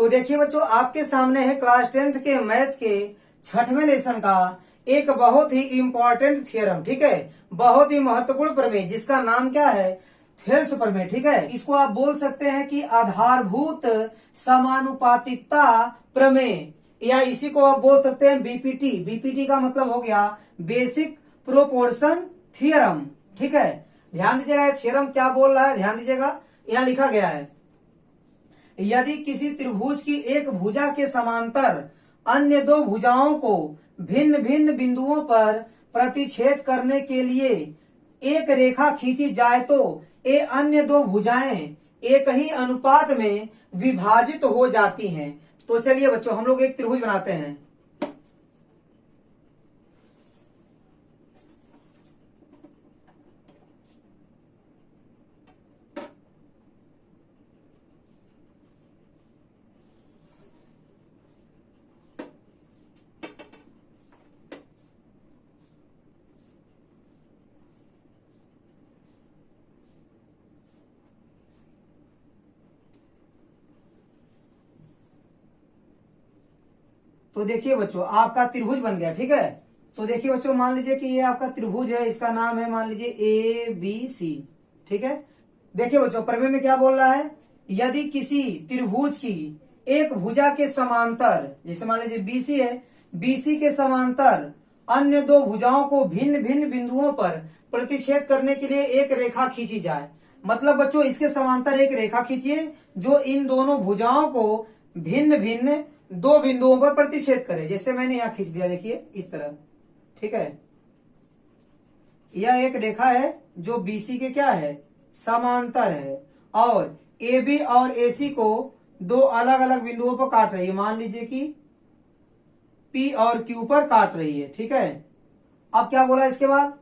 तो देखिए बच्चों, आपके सामने है क्लास 10th के मैथ के 6वें लेसन का एक बहुत ही इंपॉर्टेंट थ्योरम। ठीक है, बहुत ही महत्वपूर्ण प्रमेय जिसका नाम क्या है, थेल्स प्रमेय। ठीक है, इसको आप बोल सकते हैं कि आधारभूत समानुपातिकता प्रमेय, या इसी को आप बोल सकते हैं बीपीटी। बीपीटी का मतलब हो गया बेसिक प्रोपोर्शन थ्योरम। ठीक है, ध्यान दीजिएगा थ्योरम क्या बोल रहा है, ध्यान दीजिएगा। यहां लिखा गया है, यदि किसी त्रिभुज की एक भुजा के समांतर अन्य दो भुजाओं को भिन्न भिन्न बिंदुओं पर प्रतिच्छेद करने के लिए एक रेखा खींची जाए तो ये अन्य दो भुजाएं एक ही अनुपात में विभाजित हो जाती हैं। तो चलिए बच्चों, हम लोग एक त्रिभुज बनाते हैं। तो देखिए बच्चों, आपका त्रिभुज बन गया। ठीक है, तो देखिए बच्चों, मान लीजिए कि ये आपका त्रिभुज है, इसका नाम है मान लीजिए ABC। ठीक है, देखिए बच्चों, प्रमेय में क्या बोल रहा है, यदि किसी त्रिभुज की एक भुजा के समांतर, जैसे मान लीजिए BC है, BC के समांतर अन्य दो भुजाओं को भिन्न भिन्न बिंदुओं पर प्रतिच्छेद करने के लिए एक रेखा खींची जाए। मतलब बच्चों, इसके समांतर एक रेखा खींचिए जो इन दोनों भुजाओं को भिन्न भिन्न दो बिंदुओं पर प्रतिच्छेद करे। जैसे मैंने यहां खींच दिया, देखिए इस तरह। ठीक है, यह एक रेखा है जो BC के क्या है, समांतर है, और AB और AC को दो अलग अलग बिंदुओं पर काट रही है। मान लीजिए कि P और Q पर काट रही है। ठीक है, अब क्या बोला इसके बाद,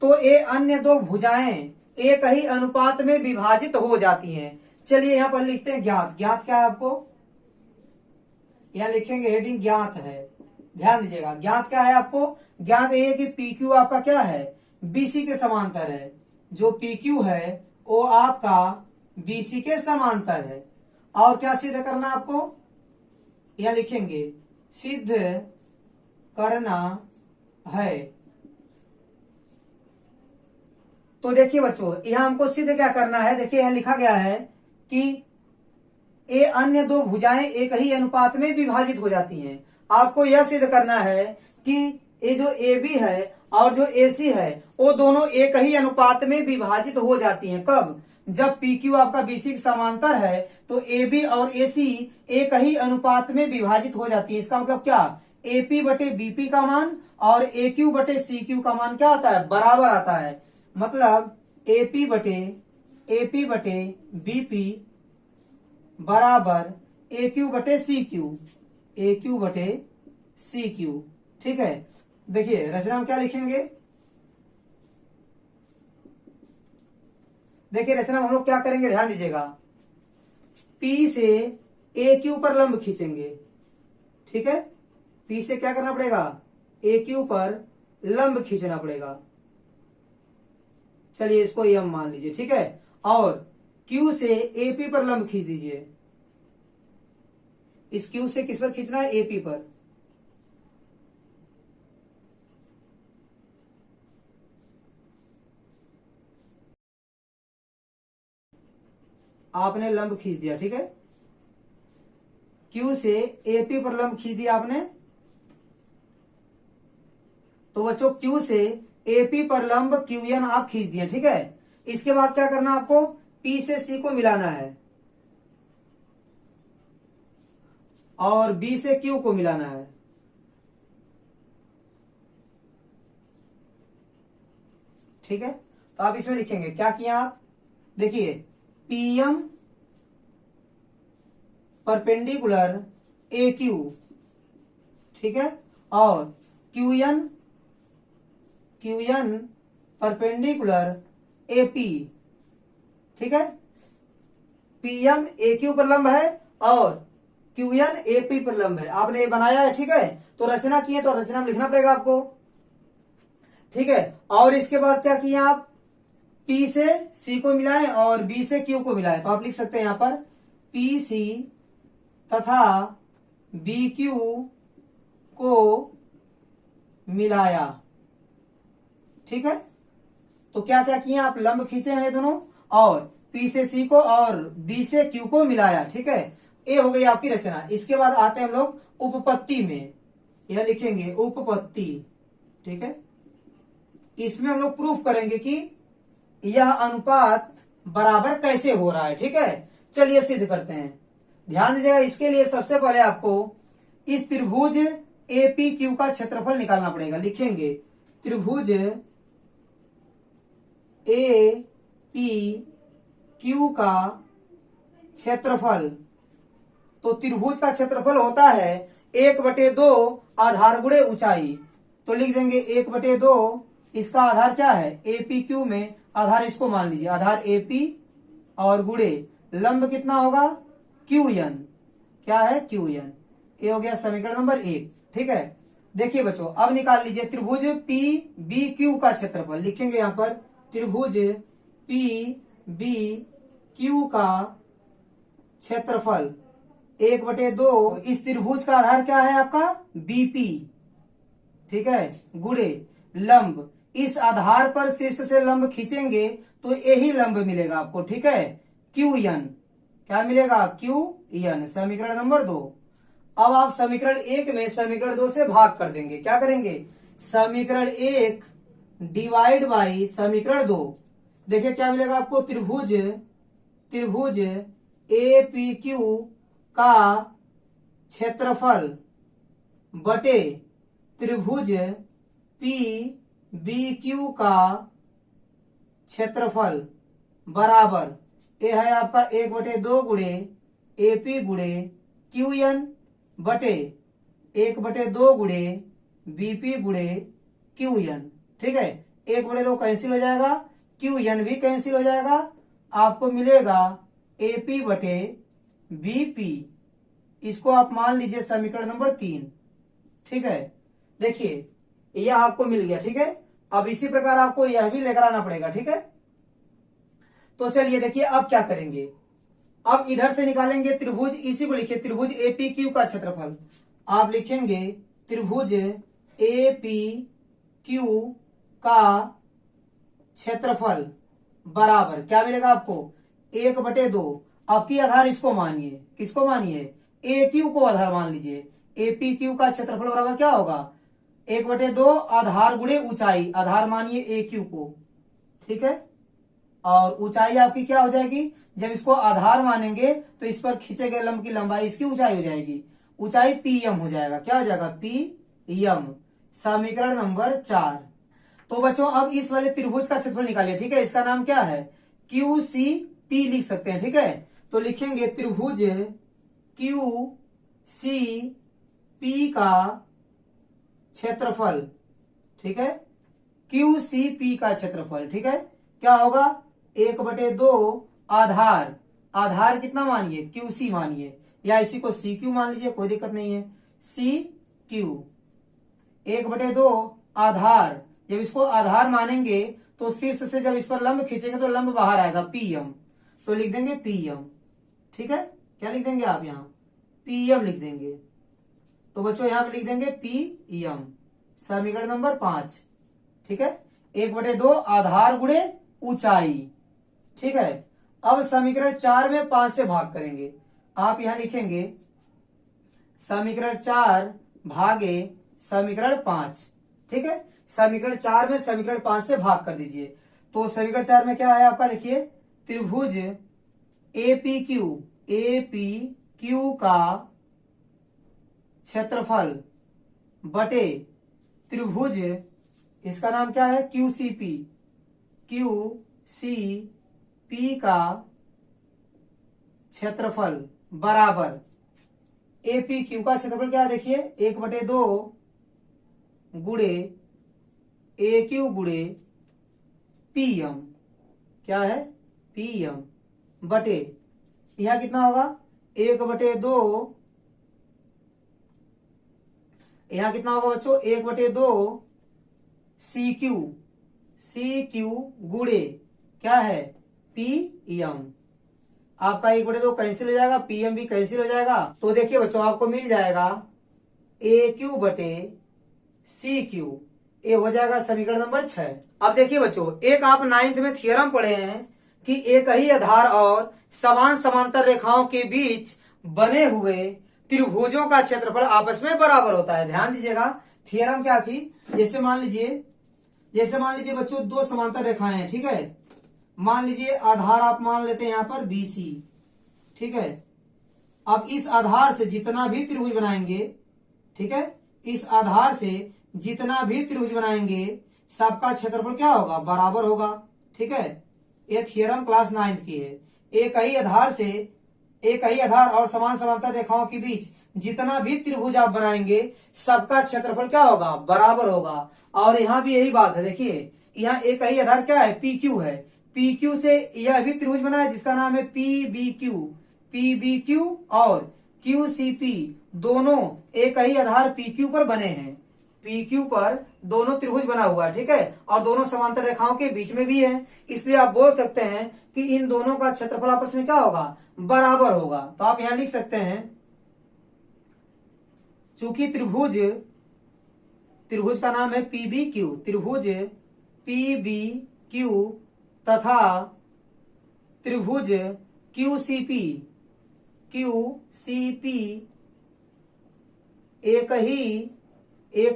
तो ये अन्य दो भुजाएं एक ही अनुपात में विभाजित हो जाती हैं। चलिए यहां पर लिखते हैं ज्ञात। ज्ञात क्या है आपको, यहां लिखेंगे हेडिंग ज्ञात है। ध्यान दीजिएगा, ज्ञात क्या है आपको, ज्ञात ये है कि PQ आपका क्या है, BC के समांतर है। जो PQ है वो आपका BC के समांतर है। और क्या सिद्ध करना आपको, यहां लिखेंगे सिद्ध करना है। तो देखिए बच्चों, यहां हमको सिद्ध क्या करना है, देखिए यहां लिखा गया है कि ये अन्य दो भुजाएं एक ही अनुपात में विभाजित हो जाती हैं। आपको यह सिद्ध करना है कि ये जो AB है और जो AC है वो दोनों एक ही अनुपात में विभाजित हो जाती हैं। कब, जब PQ आपका BC के समांतर है तो AB और AC एक ही अनुपात में विभाजित हो जाती है। इसका मतलब क्या, AP बटे BP का मान और AQ बटे CQ का मान क्या आता है, बराबर आता है। मतलब AP बटे BP बराबर AQ बटे CQ। ठीक है, देखिए रचना में क्या लिखेंगे, देखिए रचना में हम लोग क्या करेंगे, ध्यान दीजिएगा। P से AQ पर लंब खींचेंगे। ठीक है, P से क्या करना पड़ेगा, AQ पर लंब खींचना पड़ेगा। चलिए इसको M मान लीजिए। ठीक है, और Q से AP पर लंब खींच दीजिए। इस Q से किस पर खींचना है, AP पर। आपने लंब खींच दिया। ठीक है, Q से AP पर लंब खींच दिया आपने। तो बच्चों Q से AP पर लंब QN आप खींच दिए। ठीक है, इसके बाद क्या करना आपको, P से C को मिलाना है और B से Q को मिलाना है। ठीक है, तो आप इसमें लिखेंगे क्या किया आप, देखिए PM परपेंडिकुलर AQ। ठीक है, और QN परपेंडिकुलर AP। ठीक है, PM AQ पर लंब है और QN AP पर लंब है। आपने ये बनाया है। ठीक है, तो रचना किए तो रचना में लिखना पड़ेगा आपको। ठीक है, और इसके बाद क्या किया आप, P से C को मिलाएं और B से Q को मिलाएं। तो आप लिख सकते हैं यहां पर PC तथा बी क्यू को मिलाया। ठीक है, तो क्या क्या किए आप, लंब खींचे हैं दोनों, और पी से सी को और बी से क्यू को मिलाया। ठीक है, ये हो गई आपकी रचना। इसके बाद आते हैं हम लोग उपपत्ति में, यह लिखेंगे उपपत्ति। ठीक है, इसमें हम लोग प्रूफ करेंगे कि यह अनुपात बराबर कैसे हो रहा है। ठीक है, चलिए सिद्ध करते हैं। ध्यान दीजिएगा, इसके लिए सबसे पहले आपको इस त्रिभुज एपीक्यू का क्षेत्रफल निकालना पड़ेगा। लिखेंगे त्रिभुज ए पी क्यू का क्षेत्रफल। तो त्रिभुज का क्षेत्रफल होता है 1/2 आधार गुणे ऊंचाई। तो लिख देंगे 1/2, इसका आधार क्या है, एपी क्यू में आधार इसको मान लीजिए, आधार एपी और गुणे लंब कितना होगा, क्यू एन। क्या है, क्यू एन। ये हो गया समीकरण नंबर 1। ठीक है, देखिए बच्चों, अब निकाल लीजिए त्रिभुज पी बी क्यू का क्षेत्रफल। लिखेंगे यहां पर त्रिभुज पी बी क्यू का क्षेत्रफल 1/2। इस त्रिभुज का आधार क्या है आपका, बीपी। ठीक है, गुणे लंब, इस आधार पर शीर्ष से लंब खींचेंगे तो यही लंब मिलेगा आपको। ठीक है, क्यू एन। क्या मिलेगा, क्यू एन, समीकरण नंबर 2। अब आप समीकरण 1 में समीकरण 2 से भाग कर देंगे। क्या करेंगे, समीकरण 1 डिवाइड बाई समीकरण 2। देखिए क्या मिलेगा आपको, त्रिभुज ए पी क्यू का क्षेत्रफल बटे त्रिभुज पी बी क्यू का क्षेत्रफल बराबर, ये है आपका 1/2 गुणे एपी गुणे क्यू एन बटे 1/2 गुणे बीपी गुणे क्यू एन। ठीक है, 1/2 कैंसिल हो जाएगा, क्यू एन भी कैंसिल हो जाएगा, आपको मिलेगा एपी बटे बीपी। इसको आप मान लीजिए समीकरण नंबर 3। ठीक है, देखिए यह आपको मिल गया। ठीक है, अब इसी प्रकार आपको यह भी लेकर आना पड़ेगा। ठीक है, तो चलिए देखिए अब क्या करेंगे। अब इधर से निकालेंगे त्रिभुज, इसी को लिखिए त्रिभुज एपी क्यू का क्षेत्रफल। आप लिखेंगे त्रिभुज एपी क्यू का क्षेत्रफल बराबर, क्या मिलेगा आपको, 1/2। आपकी आधार इसको मानिए, किसको मानिए, ए क्यू को आधार मान लीजिए। एपी क्यू का क्षेत्रफल बराबर क्या होगा, 1/2 आधार गुणे ऊंचाई, आधार मानिए ए क्यू को। ठीक है, और ऊंचाई आपकी क्या हो जाएगी, जब इसको आधार मानेंगे तो इस पर खींचे गए लंब की लंबाई इसकी ऊंचाई हो जाएगी, ऊंचाई पी एम हो जाएगा। क्या हो जाएगा, पी एम, समीकरण नंबर 4। तो बच्चों अब इस वाले त्रिभुज का क्षेत्रफल निकालिए। ठीक है, इसका नाम क्या है, क्यू सी पी लिख सकते हैं। ठीक है, तो लिखेंगे त्रिभुज क्यू सी पी का क्षेत्रफल। ठीक है, क्यू सी पी का क्षेत्रफल। ठीक है, क्या होगा, 1/2 आधार, आधार कितना मानिए, क्यू सी मानिए, या इसी को सी क्यू मान लीजिए, कोई दिक्कत नहीं है, सी क्यू। 1/2 आधार, जब इसको आधार मानेंगे तो शीर्ष से जब इस पर लंब खींचेंगे तो लंब बाहर आएगा, पीएम। तो लिख देंगे पीएम। ठीक है, क्या लिख देंगे आप, यहां पीएम लिख देंगे। तो बच्चों यहां पे लिख देंगे पीएम, समीकरण नंबर 5। ठीक है, 1/2 आधार गुणे ऊंचाई। ठीक है, अब समीकरण 4 में 5 से भाग करेंगे। आप यहां लिखेंगे समीकरण 4 भागे समीकरण 5। ठीक है, समीकरण 4 में समीकरण 5 से भाग कर दीजिए। तो समीकरण 4 में क्या है आपका, लिखिए त्रिभुज एपी क्यू का क्षेत्रफल बटे त्रिभुज, इसका नाम क्या है, क्यू सी पी का क्षेत्रफल बराबर, एपी क्यू का क्षेत्रफल क्या है, देखिए 1/2 गुणे ए क्यू गुणे पीएम। क्या है, पीएम बटे, यहां कितना होगा, 1/2, यहां कितना होगा बच्चों, 1/2 सी क्यू गुणे क्या है, पीएम। आपका 1/2 कैंसिल हो जाएगा, PM भी कैंसिल हो जाएगा। तो देखिए बच्चों आपको मिल जाएगा AQ बटे CQ। ये हो जाएगा समीकरण नंबर 6। अब देखिए बच्चों एक आप 9th में थ्योरम पढ़े हैं कि एक ही आधार और समान समांतर रेखाओं के बीच बने हुए त्रिभुजों का क्षेत्रफल आपस में बराबर होता है। ध्यान दीजिएगा थ्योरम क्या थी। जैसे मान लीजिए बच्चों दो समांतर रेखाएं हैं, ठीक है। मान लीजिए आधार आप मान लेते हैं यहां पर BC, ठीक है। अब इस आधार से जितना भी त्रिभुज बनाएंगे, ठीक है, इस आधार से जितना भी त्रिभुज बनाएंगे सबका क्षेत्रफल क्या होगा, बराबर होगा, ठीक है। ये थ्योरम क्लास 9th की है। एक ही आधार और समान समांतर रेखाओं के बीच जितना भी त्रिभुज आप बनाएंगे सबका क्षेत्रफल क्या होगा, बराबर होगा। और यहाँ भी यही बात है। देखिए यहाँ एक ही आधार क्या है, PQ है। PQ से यह भी त्रिभुज बना है जिसका नाम है PBQ और QCP दोनों एक ही आधार PQ पर बने हैं। PQ पर दोनों त्रिभुज बना हुआ है, ठीक है, और दोनों समांतर रेखाओं के बीच में भी है। इसलिए आप बोल सकते हैं कि इन दोनों का क्षेत्रफल आपस में क्या होगा, बराबर होगा। तो आप यहां लिख सकते हैं चूंकि त्रिभुज का नाम है PBQ, त्रिभुज PBQ तथा त्रिभुज QCP एक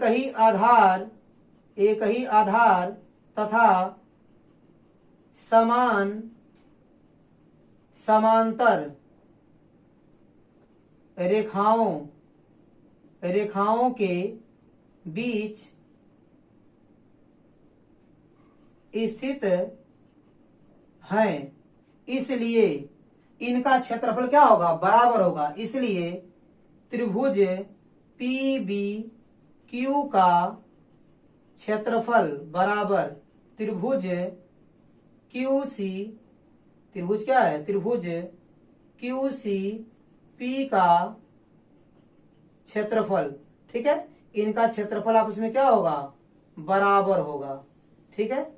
ही आधार तथा समांतर रेखाओं के बीच स्थित हैं, इसलिए इनका क्षेत्रफल क्या होगा, बराबर होगा। इसलिए त्रिभुज PBQ का क्षेत्रफल बराबर त्रिभुज क्या है, त्रिभुज QCP का क्षेत्रफल, ठीक है। इनका क्षेत्रफल आपस में क्या होगा, बराबर होगा, ठीक है।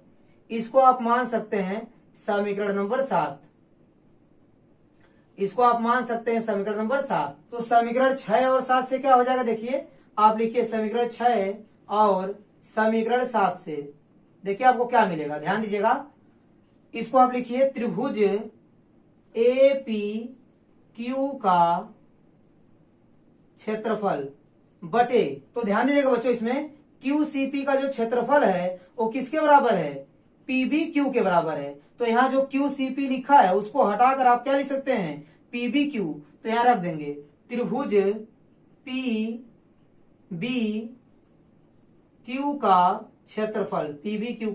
इसको आप मान सकते हैं समीकरण नंबर 7। इसको आप मान सकते हैं समीकरण नंबर 7। तो समीकरण 6 और 7 से क्या हो जाएगा, देखिए आप लिखिए समीकरण 6 और समीकरण 7 से देखिए आपको क्या मिलेगा, ध्यान दीजिएगा। इसको आप लिखिए त्रिभुज APQ का क्षेत्रफल बटे, तो ध्यान दीजिएगा बच्चों इसमें QCP का जो क्षेत्रफल है वो किसके बराबर है, PBQ के बराबर है। तो यहाँ जो QCP लिखा है उसको हटाकर आप क्या लिख सकते हैं, PBQ। तो यहाँ रख देंगे त्रिभुज PBQ का क्षेत्रफल, PBQ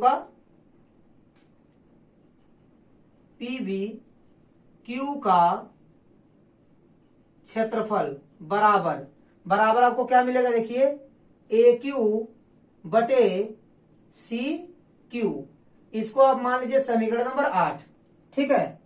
का क्षेत्रफल बराबर आपको क्या मिलेगा, देखिए AQ बटे CQ। इसको आप मान लीजिए समीकरण नंबर 8, ठीक है।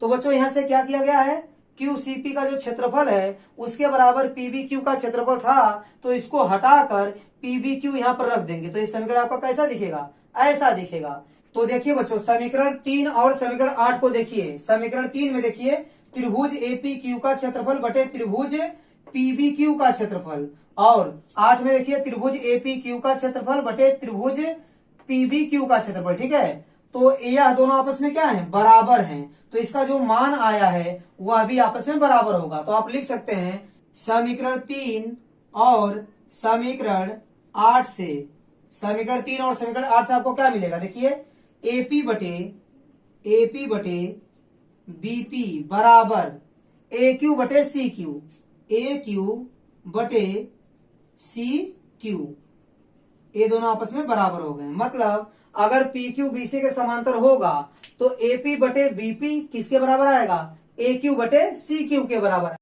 तो बच्चों यहां से क्या किया गया है, QCP का जो क्षेत्रफल है उसके बराबर PBQ का क्षेत्रफल था, तो इसको हटाकर PBQ यहां पर रख देंगे। तो ये समीकरण आपका कैसा दिखेगा, ऐसा दिखेगा। तो देखिए बच्चों समीकरण 3 और समीकरण 8 को देखिए। समीकरण 3 में देखिए त्रिभुज APQ का क्षेत्रफल बटे त्रिभुज PBQ का क्षेत्रफल, और 8 में देखिए त्रिभुज APQ का क्षेत्रफल बटे त्रिभुज PBQ का क्षेत्रफल, ठीक है। तो यह दोनों आपस में क्या है, बराबर हैं। तो इसका जो मान आया है वह भी आपस में बराबर होगा। तो आप लिख सकते हैं समीकरण 3 और समीकरण 8 से, समीकरण 3 और समीकरण 8 से आपको क्या मिलेगा, देखिए AP बटे BP बराबर AQ बटे CQ, AQ बटे CQ, ये दोनों आपस में बराबर हो गए। मतलब अगर PQ BC के समांतर होगा तो AP बटे BP किसके बराबर आएगा, AQ बटे CQ के बराबर।